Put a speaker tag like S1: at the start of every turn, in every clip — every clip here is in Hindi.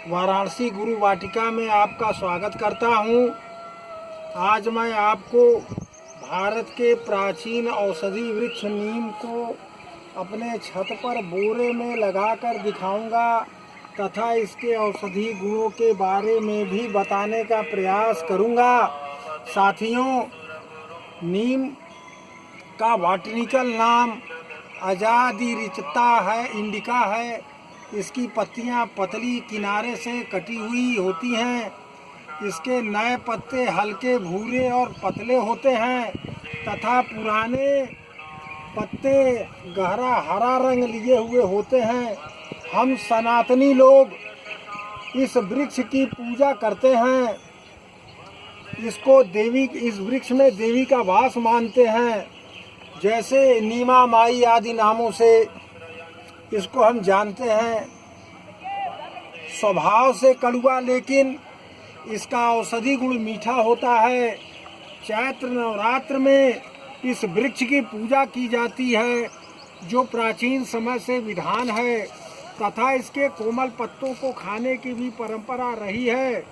S1: वाराणसी गुरु वाटिका में आपका स्वागत करता हूं। आज मैं आपको भारत के प्राचीन औषधि वृक्ष नीम को अपने छत पर बोरे में लगाकर दिखाऊंगा तथा इसके औषधि गुणों के बारे में भी बताने का प्रयास करूंगा। साथियों, नीम का बॉटनिकल नाम अजादिरिचता है, इंडिका है। इसकी पत्तियां पतली किनारे से कटी हुई होती हैं। इसके नए पत्ते हल्के भूरे और पतले होते हैं तथा पुराने पत्ते गहरा हरा रंग लिए हुए होते हैं। हम सनातनी लोग इस वृक्ष की पूजा करते हैं। इसको देवी, इस वृक्ष में देवी का वास मानते हैं। जैसे नीमा माई आदि नामों से इसको हम जानते हैं। स्वभाव से कड़वा, लेकिन इसका औषधि गुण मीठा होता है। चैत्र नवरात्र में इस वृक्ष की पूजा की जाती है, जो प्राचीन समय से विधान है तथा इसके कोमल पत्तों को खाने की भी परंपरा रही है।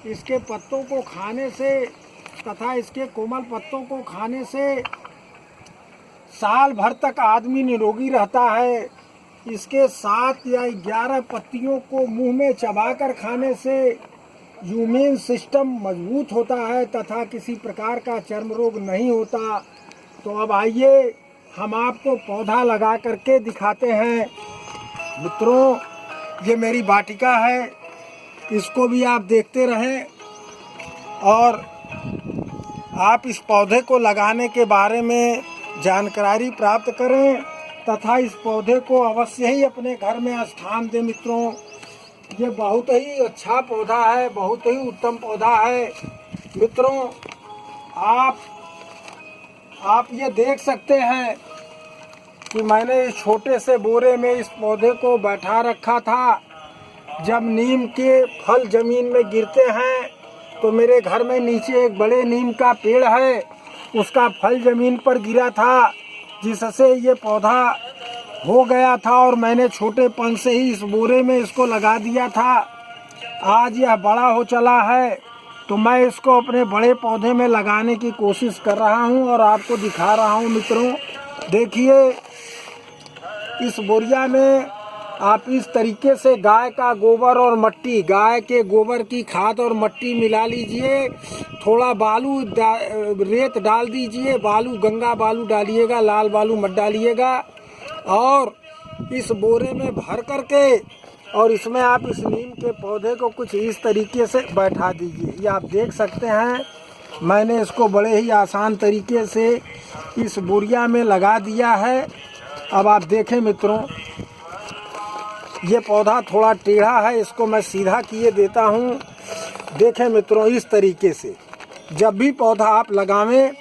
S1: इसके पत्तों को खाने से तथा इसके कोमल पत्तों को खाने से साल भर तक आदमी निरोगी रहता है। इसके 7 या 11 पत्तियों को मुंह में चबाकर खाने से इम्यून सिस्टम मजबूत होता है तथा किसी प्रकार का चर्म रोग नहीं होता। तो अब आइए हम आपको पौधा लगा करके दिखाते हैं। मित्रों, ये मेरी वाटिका है, इसको भी आप देखते रहें और आप इस पौधे को लगाने के बारे में जानकारी प्राप्त करें तथा इस पौधे को अवश्य ही अपने घर में स्थान दें। मित्रों, ये बहुत ही अच्छा पौधा है, बहुत ही उत्तम पौधा है। मित्रों, आप ये देख सकते हैं कि मैंने इस छोटे से बोरे में इस पौधे को बैठा रखा था। जब नीम के फल जमीन में गिरते हैं तो मेरे घर में नीचे एक बड़े नीम का पेड़ है, उसका फल जमीन पर गिरा था, जिससे ये पौधा हो गया था और मैंने छोटेपन से ही इस बोरे में इसको लगा दिया था। आज यह बड़ा हो चला है तो मैं इसको अपने बड़े पौधे में लगाने की कोशिश कर रहा हूं और आपको दिखा रहा हूं। मित्रों, देखिए, इस बोरिया में आप इस तरीके से गाय का गोबर और मट्टी, गाय के गोबर की खाद और मट्टी मिला लीजिए। थोड़ा बालू रेत डाल दीजिए, बालू गंगा बालू डालिएगा, लाल बालू मत डालिएगा। और इस बोरे में भर करके और इसमें आप इस नीम के पौधे को कुछ इस तरीके से बैठा दीजिए। ये आप देख सकते हैं, मैंने इसको बड़े ही आसान तरीके से इस बोरिया में लगा दिया है। अब आप देखें मित्रों, ये पौधा थोड़ा टेढ़ा है, इसको मैं सीधा किए देता हूँ। देखें मित्रों, इस तरीके से जब भी पौधा आप लगावें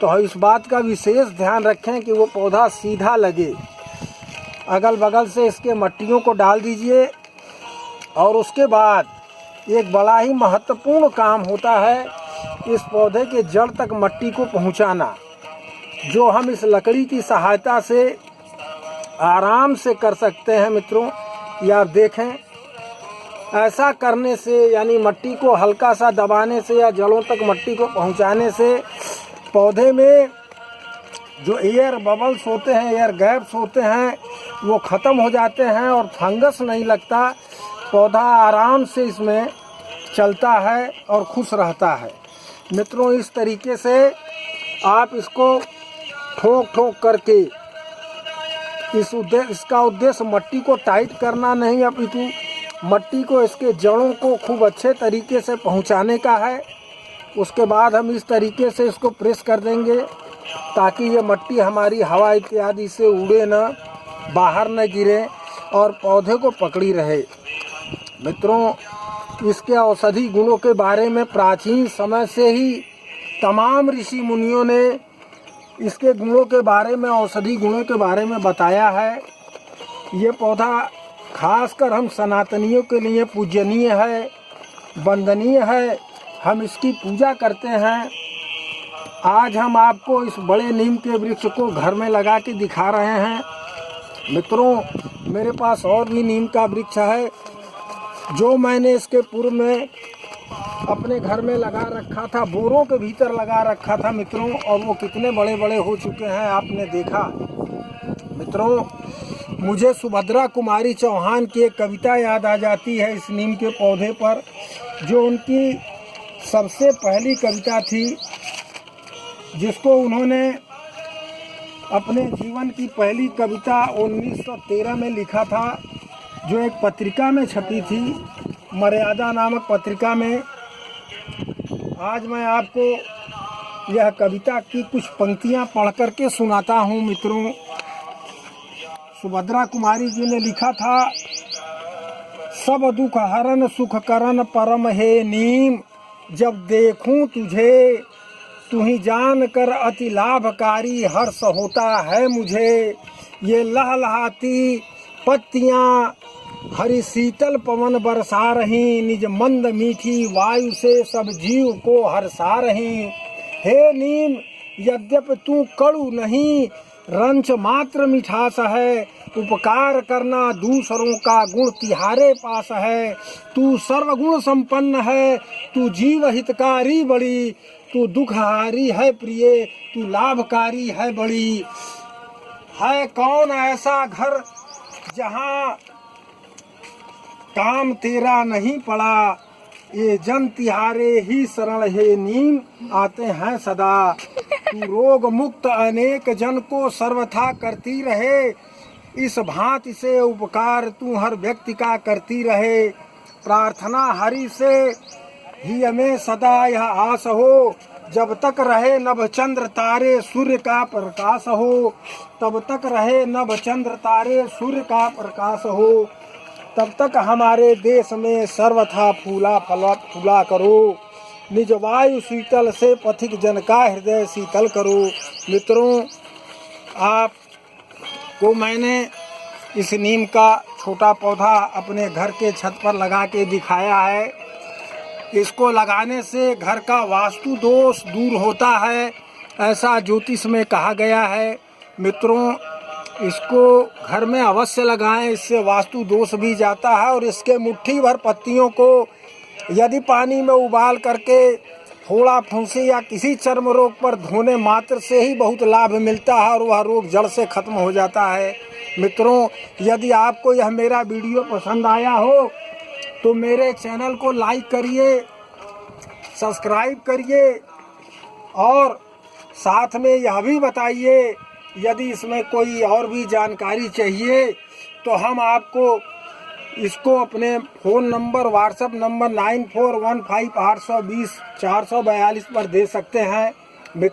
S1: तो इस बात का विशेष ध्यान रखें कि वो पौधा सीधा लगे। अगल बगल से इसके मट्टियों को डाल दीजिए और उसके बाद एक बड़ा ही महत्वपूर्ण काम होता है इस पौधे के जड़ तक मट्टी को पहुंचाना, जो हम इस लकड़ी की सहायता से आराम से कर सकते हैं। मित्रों, ये आप देखें, ऐसा करने से यानी मट्टी को हल्का सा दबाने से या जड़ों तक मट्टी को पहुंचाने से पौधे में जो एयर बबल्स होते हैं, एयर गैप्स होते हैं, वो ख़त्म हो जाते हैं और फंगस नहीं लगता। पौधा आराम से इसमें चलता है और खुश रहता है। मित्रों, इस तरीके से आप इसको ठोक ठोक करके इसका उद्देश्य मट्टी को टाइट करना नहीं, अपितु मट्टी को, इसके जड़ों को खूब अच्छे तरीके से पहुंचाने का है। उसके बाद हम इस तरीके से इसको प्रेस कर देंगे ताकि ये मट्टी हमारी हवा इत्यादि से उड़े न, बाहर न गिरे और पौधे को पकड़ी रहे। मित्रों, इसके औषधि गुणों के बारे में प्राचीन समय से ही तमाम ऋषि मुनियों ने इसके गुणों के बारे में, औषधि गुणों के बारे में बताया है। ये पौधा खासकर हम सनातनियों के लिए पूजनीय है, वंदनीय है। हम इसकी पूजा करते हैं। आज हम आपको इस बड़े नीम के वृक्ष को घर में लगा के दिखा रहे हैं। मित्रों, मेरे पास और भी नीम का वृक्ष है, जो मैंने इसके पूर्व में अपने घर में लगा रखा था, बोरों के भीतर लगा रखा था मित्रों, और वो कितने बड़े बड़े हो चुके हैं आपने देखा। मित्रों, मुझे सुभद्रा कुमारी चौहान की एक कविता याद आ जाती है इस नीम के पौधे पर, जो उनकी सबसे पहली कविता थी, जिसको उन्होंने अपने जीवन की पहली कविता 1913 में लिखा था, जो एक पत्रिका में छपी थी, मर्यादा नामक पत्रिका में। आज मैं आपको यह कविता की कुछ पंक्तियां पढ़ करके सुनाता हूं मित्रों। सुभद्रा कुमारी जी ने लिखा था, सब दुख हरन सुख करन परम हे नीम, जब देखूं तुझे तू ही जान कर अति लाभकारी हर्ष होता है मुझे। ये लहलहाती पत्तियां हरी शीतल पवन बरसा रही, निज मंद मीठी वायु से सब जीव को हर्षा रही। हे नीम, यद्यपि तू कड़ू नहीं, रंच मात्र मिठास है, उपकार करना दूसरों का गुण तिहारे पास है। तू सर्वगुण संपन्न है, तू जीव हितकारी बड़ी, तू दुखहारी है प्रिय, तू लाभकारी है बड़ी। है कौन ऐसा घर जहाँ काम तेरा नहीं पड़ा, ये जन तिहारे ही शरण हे नीम आते हैं सदा। तू रोग मुक्त अनेक जन को सर्वथा करती रहे, इस भांति से उपकार तू हर व्यक्ति का करती रहे। प्रार्थना हरि से ही हमें सदा यह आस हो, जब तक रहे नभ चंद्र तारे सूर्य का प्रकाश हो। तब तक रहे नभ चंद्र तारे सूर्य का प्रकाश हो, तब तक हमारे देश में सर्वथा फूला करो। निज वायु शीतल से पथिक जन का हृदय शीतल करो। मित्रों, आपको मैंने इस नीम का छोटा पौधा अपने घर के छत पर लगा के दिखाया है। इसको लगाने से घर का वास्तु दोष दूर होता है, ऐसा ज्योतिष में कहा गया है। मित्रों, इसको घर में अवश्य लगाएं, इससे वास्तु दोष भी जाता है। और इसके मुट्ठी भर पत्तियों को यदि पानी में उबाल करके फोड़ा फुंसी या किसी चर्म रोग पर धोने मात्र से ही बहुत लाभ मिलता है और वह रोग जड़ से खत्म हो जाता है। मित्रों, यदि आपको यह मेरा वीडियो पसंद आया हो तो मेरे चैनल को लाइक करिए, सब्सक्राइब करिए, और साथ में यह भी बताइए यदि इसमें कोई और भी जानकारी चाहिए तो हम आपको इसको अपने फ़ोन नंबर, व्हाट्सएप नंबर 9415820442 पर दे सकते हैं। मित्रों,